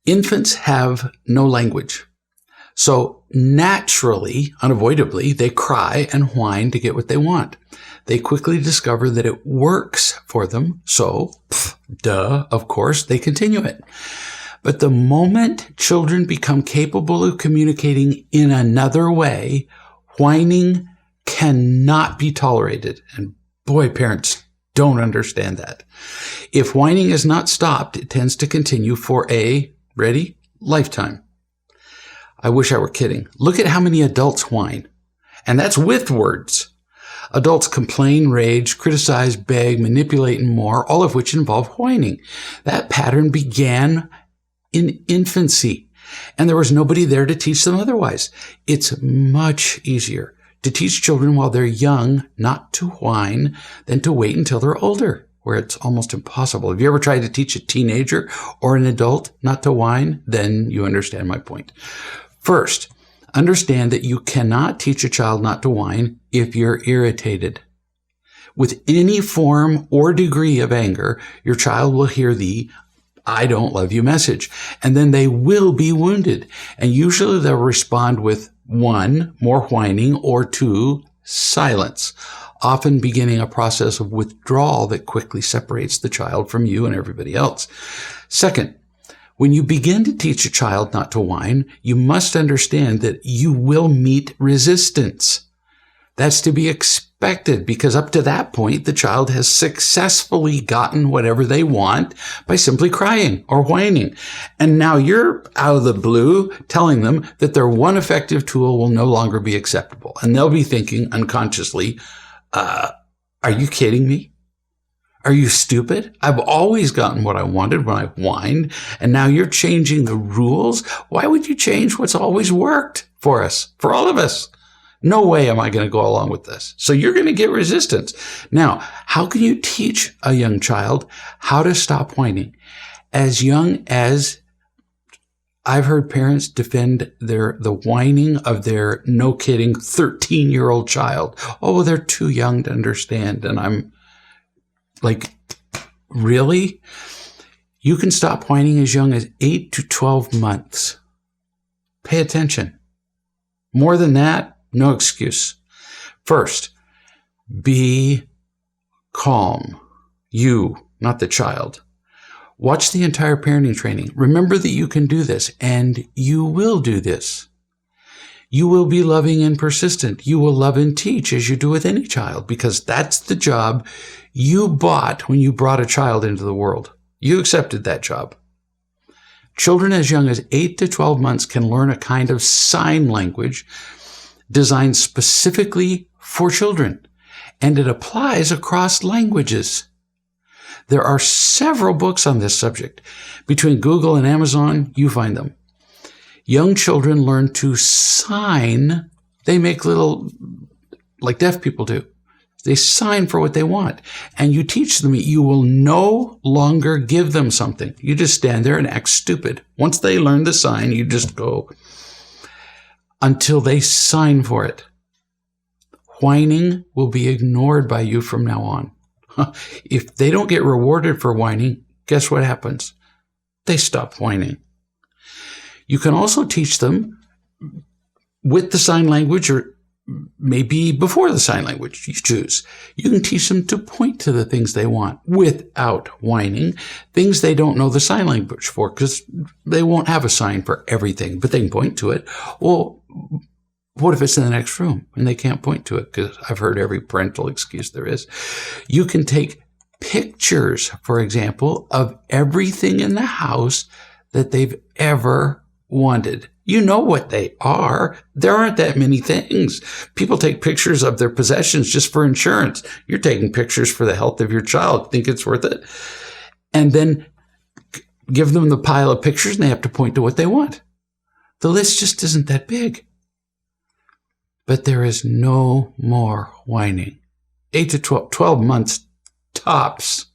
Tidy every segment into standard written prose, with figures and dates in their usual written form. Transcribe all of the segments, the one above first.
Infants have no language. So naturally, unavoidably, they cry and whine to get what they want. They quickly discover that it works for them. So, of course, they continue it. But the moment children become capable of communicating in another way, whining cannot be tolerated. And boy, parents don't understand that. If whining is not stopped, it tends to continue for a, ready, lifetime. I wish I were kidding. Look at how many adults whine. And that's with words. Adults complain, rage, criticize, beg, manipulate, and more, all of which involve whining. That pattern began in infancy, and there was nobody there to teach them otherwise. It's much easier to teach children while they're young not to whine than to wait until they're older, where it's almost impossible. Have you ever tried to teach a teenager or an adult not to whine? Then you understand my point. First, understand that you cannot teach a child not to whine if you're irritated. With any form or degree of anger, your child will hear the "I don't love you" message, and then they will be wounded. And usually they'll respond with 1, more whining, or 2, silence, often beginning a process of withdrawal that quickly separates the child from you and everybody else. Second, when you begin to teach a child not to whine, you must understand that you will meet resistance. That's to be expected because up to that point, the child has successfully gotten whatever they want by simply crying or whining. And now you're out of the blue telling them that their one effective tool will no longer be acceptable. And they'll be thinking unconsciously, are you kidding me? Are you stupid? I've always gotten what I wanted when I whined, and now you're changing the rules? Why would you change what's always worked for us, for all of us? No way am I going to go along with this. So you're going to get resistance. Now, how can you teach a young child how to stop whining? As young as I've heard parents defend the whining of their, no kidding, 13-year-old child. Oh, they're too young to understand. And I'm like, really? You can stop whining as young as 8 to 12 months. Pay attention. More than that, no excuse. First, be calm. You, not the child. Watch the entire parenting training. Remember that you can do this, and you will do this. You will be loving and persistent. You will love and teach as you do with any child, because that's the job you bought when you brought a child into the world. You accepted that job. Children as young as 8 to 12 months can learn a kind of sign language designed specifically for children, and it applies across languages. There are several books on this subject. Between Google and Amazon, you find them. Young children learn to sign. They make little, like deaf people do. They sign for what they want. And you teach them, you will no longer give them something. You just stand there and act stupid. Once they learn the sign, you just go until they sign for it. Whining will be ignored by you from now on. If they don't get rewarded for whining, guess what happens? They stop whining. You can also teach them with the sign language, or maybe before the sign language, you choose. You can teach them to point to the things they want without whining, things they don't know the sign language for, because they won't have a sign for everything, but they can point to it. Well, what if it's in the next room and they can't point to it? Because I've heard every parental excuse there is. You can take pictures, for example, of everything in the house that they've ever wanted. You know what they are. There aren't that many things. People take pictures of their possessions just for insurance. You're taking pictures for the health of your child. Think it's worth it? And then give them the pile of pictures and they have to point to what they want. The list just isn't that big. But there is no more whining. 8 to 12 months tops.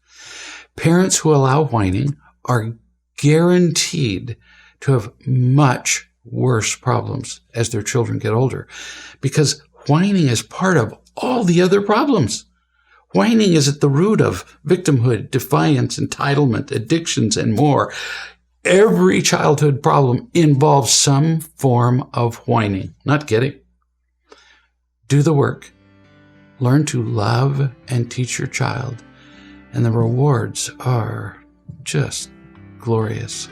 Parents who allow whining are guaranteed to have much worse problems as their children get older, because whining is part of all the other problems. Whining is at the root of victimhood, defiance, entitlement, addictions, and more. Every childhood problem involves some form of whining. Not kidding. Do the work. Learn to love and teach your child, and the rewards are just glorious.